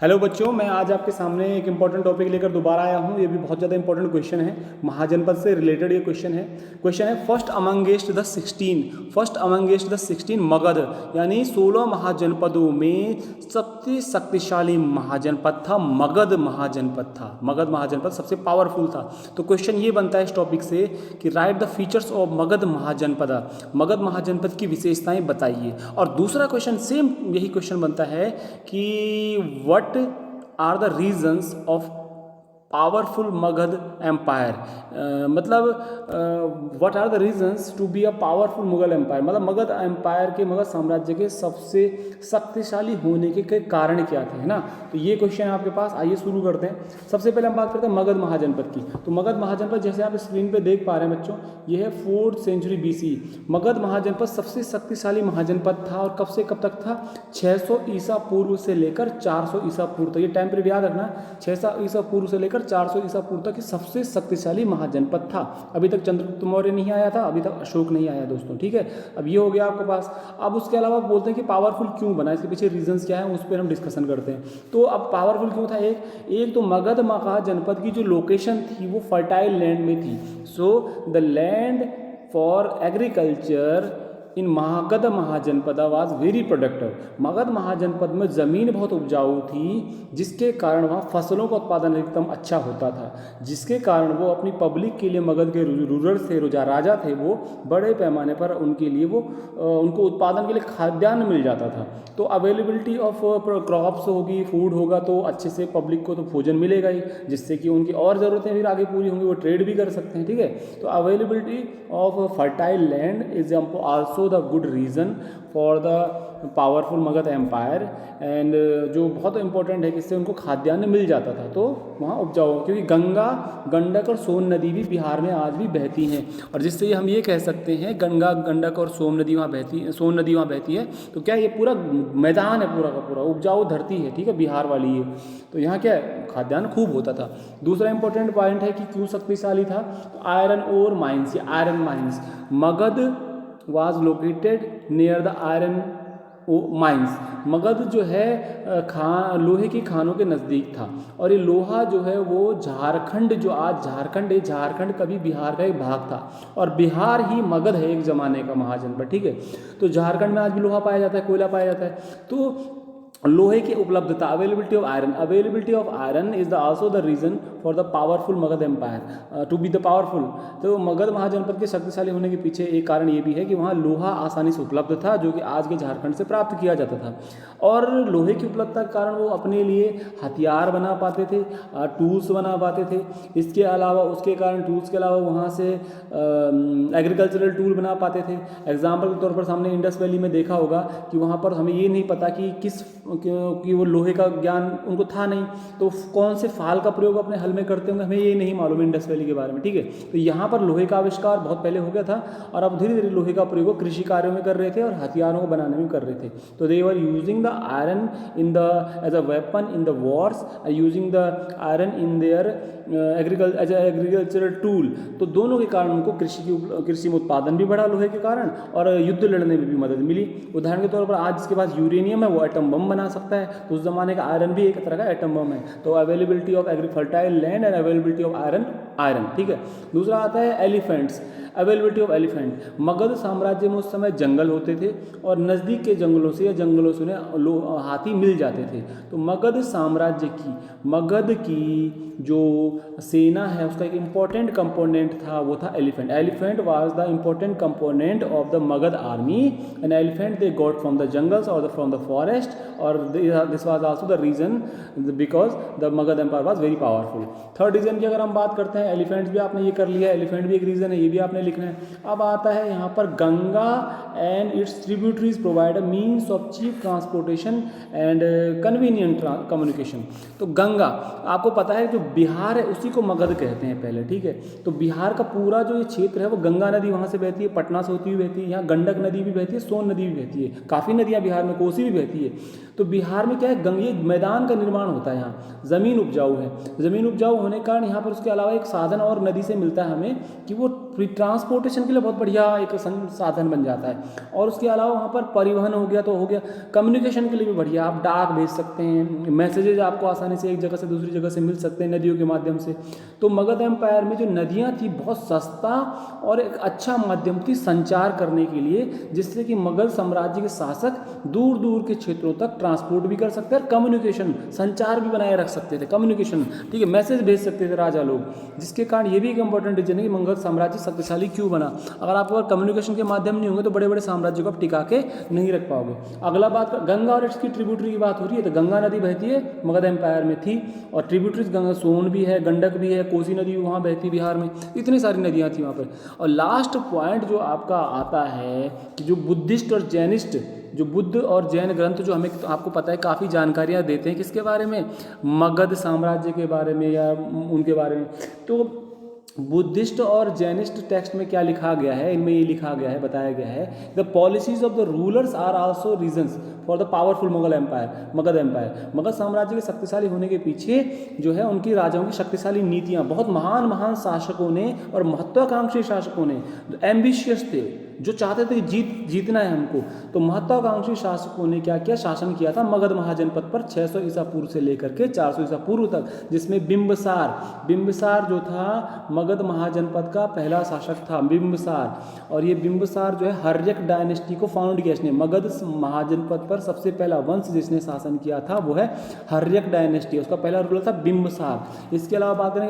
Hello बच्चों, मैं आज आपके सामने एक इंपॉर्टेंट टॉपिक लेकर दोबारा आया हूँ। ये भी बहुत ज़्यादा इंपॉर्टेंट क्वेश्चन है, महाजनपद से रिलेटेड ये क्वेश्चन है फर्स्ट अमंगेस्ट द 16 मगध, यानी 16 महाजनपदों में सबसे शक्तिशाली महाजनपद था मगध महाजनपद सबसे पावरफुल था। तो क्वेश्चन ये बनता है इस टॉपिक से कि write the features of Magadha Mahajanapada की विशेषताएं बताइए। और दूसरा क्वेश्चन सेम यही क्वेश्चन बनता है कि what are the reasons of powerful Magadh empire, मतलब what are the reasons to be a powerful Mughal empire, मतलब मगध एम्पायर के, मगध साम्राज्य के सबसे शक्तिशाली होने के कारण क्या थे, है ना। तो ये क्वेश्चन है आपके पास। आइए शुरू करते हैं। सबसे पहले हम बात करते हैं मगध महाजनपद की। तो मगध महाजनपद जैसे आप स्क्रीन पे देख पा रहे हैं बच्चों, ये है 4th सेंचुरी BC। मगध महाजनपद सबसे शक्तिशाली महाजनपद था और कब से कब तक था? 600 ईसा पूर्व से लेकर 400 ईसा पूर्व तक। ये टाइम पीरियड याद रखना, 600 ईसा पूर्व से लेकर 400 ईसा पूर्व तक सबसे शक्तिशाली महाजनपद था। अभी तक चंद्रगुप्त मौर्य नहीं आया था, अभी तक अशोक नहीं आया दोस्तों, ठीक है। अब ये हो गया आपके पास। अब उसके अलावा बोलते हैं कि पावरफुल क्यों बना, इसके पीछे रीजंस क्या है उस पर हम डिस्कशन करते हैं। तो अब पावरफुल क्यों था, एक तो मगध महाजनपद की जो लोकेशन थी वो फर्टाइल लैंड में थी। So the land for agriculture in Magadha Mahajanapada was very productive. Magadha Mahajanapada में ज़मीन बहुत उपजाऊ थी, जिसके कारण वहाँ फसलों का उत्पादन एकदम अच्छा होता था, जिसके कारण वो अपनी पब्लिक के लिए, मगध के रूरल थे, राजा थे, वो बड़े पैमाने पर उनके लिए उनको उत्पादन के लिए खाद्यान्न मिल जाता था। तो अवेलेबिलिटी ऑफ क्रॉप्स होगी, फूड होगा, तो अच्छे से पब्लिक को तो भोजन मिलेगा ही, जिससे कि उनकी और ज़रूरतें फिर आगे पूरी होंगी, वो ट्रेड भी कर सकते हैं, ठीक है। तो availability of fertile land is also the good reason for the powerful Magadh empire, and जो बहुत इंपॉर्टेंट है कि इससे उनको खाद्यान्न मिल जाता था, तो वहाँ उपजाऊ, क्योंकि गंगा, गंडक और सोन नदी भी बिहार में आज भी बहती हैं, और जिससे हम ये कह सकते हैं गंगा, गंडक और सोन नदी वहाँ बहती है, तो क्या ये पूरा मैदान है, पूरा का पूरा उपजाऊ धरती है, ठीक है, बिहार वाली ये। तो यहाँ क्या है, खाद्यान्न खूब होता था। दूसरा इंपॉर्टेंट पॉइंट है कि क्यों शक्तिशाली था, तो आयरन ओर माइंस, या iron mines, Magadh was located near the iron mines. Magadh जो है लोहे की खानों के नज़दीक था, और ये लोहा जो है वो झारखंड, जो आज झारखंड है, झारखंड कभी बिहार का एक भाग था, और बिहार ही मगध है एक ज़माने का महाजनपद, ठीक है। तो झारखंड में आज भी लोहा पाया जाता है, कोयला पाया जाता है। तो लोहे की उपलब्धता, availability of iron is the also the reason for the powerful Magadh empire to be the powerful. तो मगध महाजनपद के शक्तिशाली होने के पीछे एक कारण ये भी है कि वहाँ लोहा आसानी से उपलब्ध था, जो कि आज के झारखंड से प्राप्त किया जाता था, और लोहे की उपलब्धता के कारण वो अपने लिए हथियार बना पाते थे, टूल्स बना पाते थे। इसके अलावा, उसके कारण टूल्स के अलावा वहाँ से एग्रीकल्चरल टूल बना पाते थे। एग्जाम्पल के तौर पर सामने इंडस वैली में देखा होगा कि वहाँ पर हमें ये नहीं पता कि वो लोहे का ज्ञान उनको था नहीं, तो कौन से फाल का प्रयोग अपने हल में करते होंगे, हमें ये नहीं मालूम इंडस वैली के बारे में, ठीक है। तो यहाँ पर लोहे का आविष्कार बहुत पहले हो गया था, और अब धीरे धीरे लोहे का प्रयोग कृषि कार्यों में कर रहे थे और हथियारों को बनाने में कर रहे थे। तो they were using the iron as a weapon in the wars, using the iron in their agricultural tool. तो दोनों के कारण उनको कृषि में उत्पादन भी बढ़ा लोहे के कारण, और युद्ध लड़ने में भी मदद मिली। उदाहरण के तौर पर आज जिसके पास यूरेनियम है वो एटम बम बना सकता है, तो उस जमाने का आयरन भी एक तरह का एटम बम है। तो availability of fertile land and availability of iron, ठीक है। दूसरा आता है elephants, availability of elephant. Magadh साम्राज्य में उस समय जंगल होते थे, और नज़दीक के जंगलों से हाथी मिल जाते थे। तो मगध की जो सेना है उसका एक इम्पॉर्टेंट कंपोनेंट था, वो था elephant was the important component of the Magadh army. An elephant they got from the jungles और फ्रॉम द फॉरेस्ट, और this was also the reason because the Magadh empire was very powerful. Third reason की अगर हम बात करते हैं, elephants भी आपने ये कर लिया, एलिफेंट भी एक रीजन है, ये भी आपने लिखना है। अब आता है यहाँ पर Ganga and its tributaries provide a means of cheap transportation and convenient communication. तो गंगा, आपको पता है जो बिहार है उसी को मगध कहते हैं पहले, ठीक है। तो बिहार का पूरा जो ये क्षेत्र है वो गंगा नदी वहाँ से बहती है, पटना से होती हुई बहती है, यहाँ गंडक नदी भी बहती है, सोन नदी भी बहती है, काफ़ी नदियाँ बिहार में, कोसी भी बहती है। तो बिहार में क्या है, गंगे मैदान का निर्माण होता है, यहाँ ज़मीन उपजाऊ है। ज़मीन उपजाऊ होने के कारण यहाँ पर उसके अलावा एक साधन और नदी से मिलता है हमें कि वो ट्रांसपोर्टेशन के लिए बहुत बढ़िया एक साधन बन जाता है। और उसके अलावा वहाँ पर परिवहन हो गया तो हो गया, कम्युनिकेशन के लिए भी बढ़िया, आप डाक भेज सकते हैं, मैसेजेज आपको आसानी से एक जगह से दूसरी जगह से मिल सकते हैं नदियों के माध्यम से। तो मगध एम्पायर में जो नदियाँ थी बहुत सस्ता और एक अच्छा माध्यम थी संचार करने के लिए, जिससे कि मगध साम्राज्य के शासक दूर दूर के क्षेत्रों तक ट्रांसपोर्ट भी कर सकते हैं और कम्युनिकेशन संचार भी बनाए रख सकते थे, कम्युनिकेशन, ठीक है, मैसेज भेज सकते थे राजा लोग, जिसके कारण ये भी एक इंपॉर्टेंट रीजन है कि मगध साम्राज्य शक्तिशाली क्यों बना। अगर आपको कम्युनिकेशन के माध्यम नहीं होंगे तो बड़े बड़े साम्राज्य को आप टिका के नहीं रख पाओगे। अगला बात, गंगा और इसकी ट्रिब्यूटरी की बात हो रही है, तो गंगा नदी बहती है मगध एम्पायर में थी, और ट्रिब्यूटरीज गंगा सोन भी है, गंडक भी है, कोसी नदी वहाँ बहती बिहार में, इतनी सारी नदियाँ थी वहाँ पर। और लास्ट पॉइंट जो आपका आता है कि जो बुद्धिस्ट और जैनिस्ट, जो बुद्ध और जैन ग्रंथ जो हमें आपको पता है काफ़ी जानकारियाँ देते हैं किसके बारे में, मगध साम्राज्य के बारे में या उनके बारे में। तो बुद्धिस्ट और जैनिस्ट टेक्स्ट में क्या लिखा गया है, इनमें ये लिखा गया है, बताया गया है, the policies of the rulers are also reasons for the powerful Mughal empire, Magadh empire. Magadh साम्राज्य के शक्तिशाली होने के पीछे जो है उनकी राजाओं की शक्तिशाली नीतियाँ, बहुत महान महान शासकों ने और महत्वाकांक्षी शासकों ने, जो एम्बिशियस थे, जो चाहते थे कि जीतना है हमको, तो महत्वाकांक्षी शासकों ने क्या किया, शासन किया था मगध महाजनपद पर 600 ईसा पूर्व से लेकर के 400 ईसा पूर्व तक, जिसमें बिंबिसार जो था मगध महाजनपद का पहला शासक था, बिंबिसार। और ये बिंबिसार जो है हर्यक डायनेस्टी को फाउंड किया इसने, मगध महाजनपद पर सबसे पहला वंश जिसने शासन किया था वो है हर्यक डायनेस्टी, उसका पहला रूलर था बिंबिसार। इसके अलावा बात करें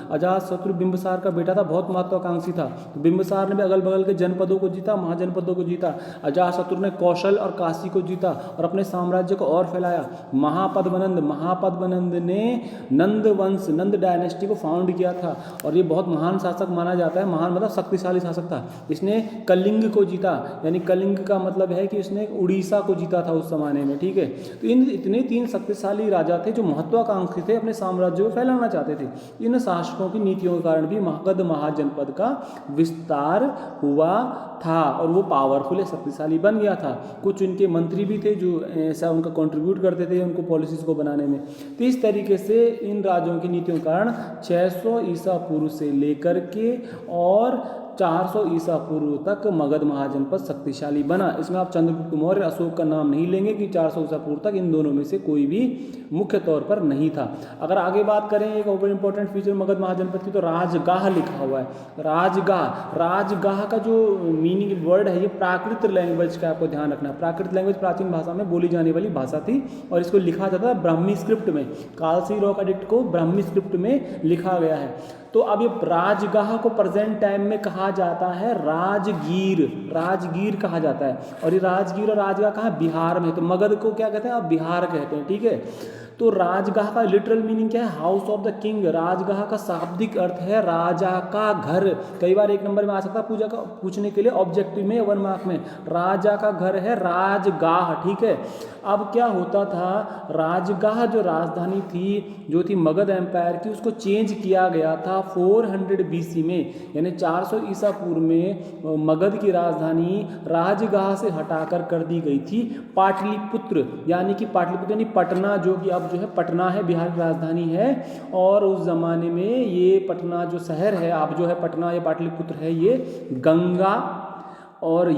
अजातशत्रु बिंबिसार का बेटा था, बहुत महत्वाकांक्षी था। तो बिंबिसार ने भी अगल बगल के जनपदों को जीता, महाजनपदों को जीता। अजातशत्रु ने कौशल और काशी को जीता और अपने साम्राज्य को और फैलाया। महापद्मनंद ने नंद वंश, नंद डायनेस्टी को फाउंड किया था, और ये बहुत महान शासक माना जाता है, महान मतलब शक्तिशाली शासक था। इसने कलिंग को जीता, यानी कलिंग का मतलब है कि इसने उड़ीसा को जीता था उस जमाने में, ठीक है। तो इन इतने 3 शक्तिशाली राजा थे जो महत्वाकांक्षी थे, अपने साम्राज्य को फैलाना चाहते थे। इन शासकों की नीतियों के कारण भी मगध महाजनपद का विस्तार हुआ था और वो पावरफुल, शक्तिशाली बन गया था। कुछ उनके मंत्री भी थे जो ऐसा उनका कंट्रीब्यूट करते थे उनको पॉलिसीज को बनाने में। तो इस तरीके से इन राज्यों की नीतियों के कारण 600 ईसा पूर्व से लेकर के और 400 ईसा पूर्व तक मगध महाजनपद शक्तिशाली बना। इसमें आप चंद्रगुप्त मौर्य, अशोक का नाम नहीं लेंगे कि 400 ईसा पूर्व तक इन दोनों में से कोई भी मुख्य तौर पर नहीं था। अगर आगे बात करें एक और इंपॉर्टेंट फीचर मगध महाजनपद की, तो राजगाह लिखा हुआ है। राजगाह का जो मीनिंग वर्ड है ये प्राकृत लैंग्वेज का आपको ध्यान रखना है। प्राकृत लैंग्वेज प्राचीन भाषा में बोली जाने वाली भाषा थी और इसको लिखा जाता है ब्राह्मी स्क्रिप्ट में। कालसी रॉक एडिक्ट को ब्राह्मी स्क्रिप्ट में लिखा गया है। तो अब ये राजगाह को प्रेजेंट टाइम में कहा जाता है राजगीर कहा जाता है। और ये राजगीर और राजगाह कहाँ, बिहार में। तो मगध को क्या कहते हैं, आप बिहार कहते हैं, ठीक है। तो राजगाह का लिटरल मीनिंग क्या है, हाउस ऑफ द किंग। राजगाह का शाब्दिक अर्थ है राजा का घर। कई बार 1 नंबर में आ सकता है पूछने के लिए ऑब्जेक्टिव में 1 मार्क में। राजा का घर है राजगाह, ठीक है। अब क्या होता था, राजगाह जो राजधानी थी, जो थी मगध एम्पायर की, उसको चेंज किया गया था 400 BC में, यानी 400 ईसा पूर्व में मगध की राजधानी राजगाह से हटाकर कर दी गई थी पाटलिपुत्र, यानी कि पाटलिपुत्र यानी पटना, जो कि अब जो है पटना है, बिहार की राजधानी है। और उस जमाने में ये पटना जो शहर है, अब जो है पटना या पाटलिपुत्र है, ये गंगा और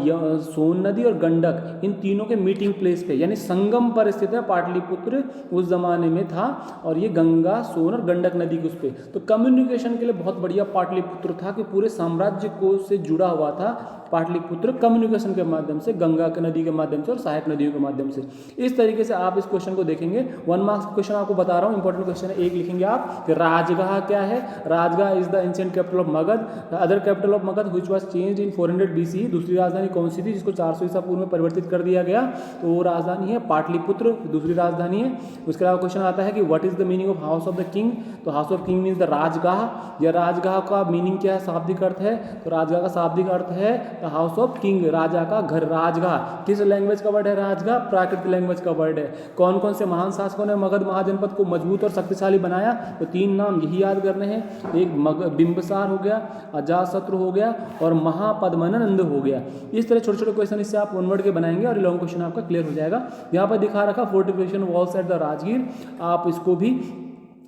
सोन नदी और गंडक, इन तीनों के मीटिंग प्लेस पे यानी संगम पर स्थित है पाटलिपुत्र, उस जमाने में था। और ये गंगा, सोन और गंडक नदी के उस पे, तो कम्युनिकेशन के लिए बहुत बढ़िया पाटलिपुत्र था कि पूरे साम्राज्य को से जुड़ा हुआ था पाटलिपुत्र कम्युनिकेशन के माध्यम से, गंगा के नदी के माध्यम से और सहायक नदियों के माध्यम से। इस तरीके से आप इस क्वेश्चन को देखेंगे। 1 मार्क्स क्वेश्चन आपको बता रहा हूँ, इंपॉर्टेंट क्वेश्चन है। एक लिखेंगे आप कि राजगाह क्या है। Rajagaha is the ancient capital of Magadha, other capital of Magadha which was changed in 400 BC। दूसरी राजधानी कौन सी थी जिसको 400 ईसा पूर्व में परिवर्तित कर दिया गया, तो वो राजधानी है पाटलिपुत्र, दूसरी राजधानी है। उसके अलावा क्वेश्चन आता है कि what is the meaning of house of the king, तो house of king means the Rajagaha. या राजगाह का मीनिंग क्या है, शाब्दिक अर्थ है, तो राजगाह का शाब्दिक अर्थ है द हाउस ऑफ किंग, राजा का घर। राजगाह किस लैंग्वेज का वर्ड है, राजगाह प्राकृत लैंग्वेज का वर्ड है। कौन कौन से महान शासकों ने मगध महाजनपद को मजबूत और शक्तिशाली बनाया, तो 3 नाम यही याद करने हैं, एक बिंबिसार हो गया, अजातशत्रु हो गया और महापद्मनंद हो गया। इस तरह छोटे छोटे क्वेश्चन इससे आप 1 वर्ड के बनाएंगे और लॉन्ग क्वेश्चन आपका क्लियर हो जाएगा। यहाँ पर दिखा रखा fortification walls at the Rajgir, आप इसको भी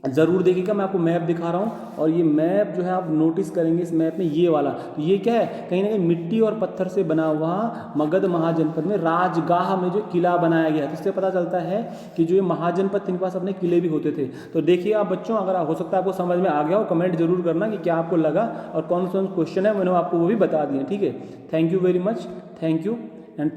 ज़रूर देखिएगा, मैं आपको मैप दिखा रहा हूँ और ये मैप जो है आप नोटिस करेंगे इस मैप में ये वाला, तो ये क्या है, कहीं ना कहीं मिट्टी और पत्थर से बना हुआ मगध महाजनपद में राजगाह में जो किला बनाया गया है। तो इससे पता चलता है कि जो ये महाजनपद इनके पास अपने किले भी होते थे। तो देखिए आप बच्चों, अगर हो सकता है आपको समझ में आ गया हो, कमेंट जरूर करना कि क्या आपको लगा और कौन कौन क्वेश्चन है मैंने आपको वो भी बता दिए। ठीक है, thank you very much, thank you and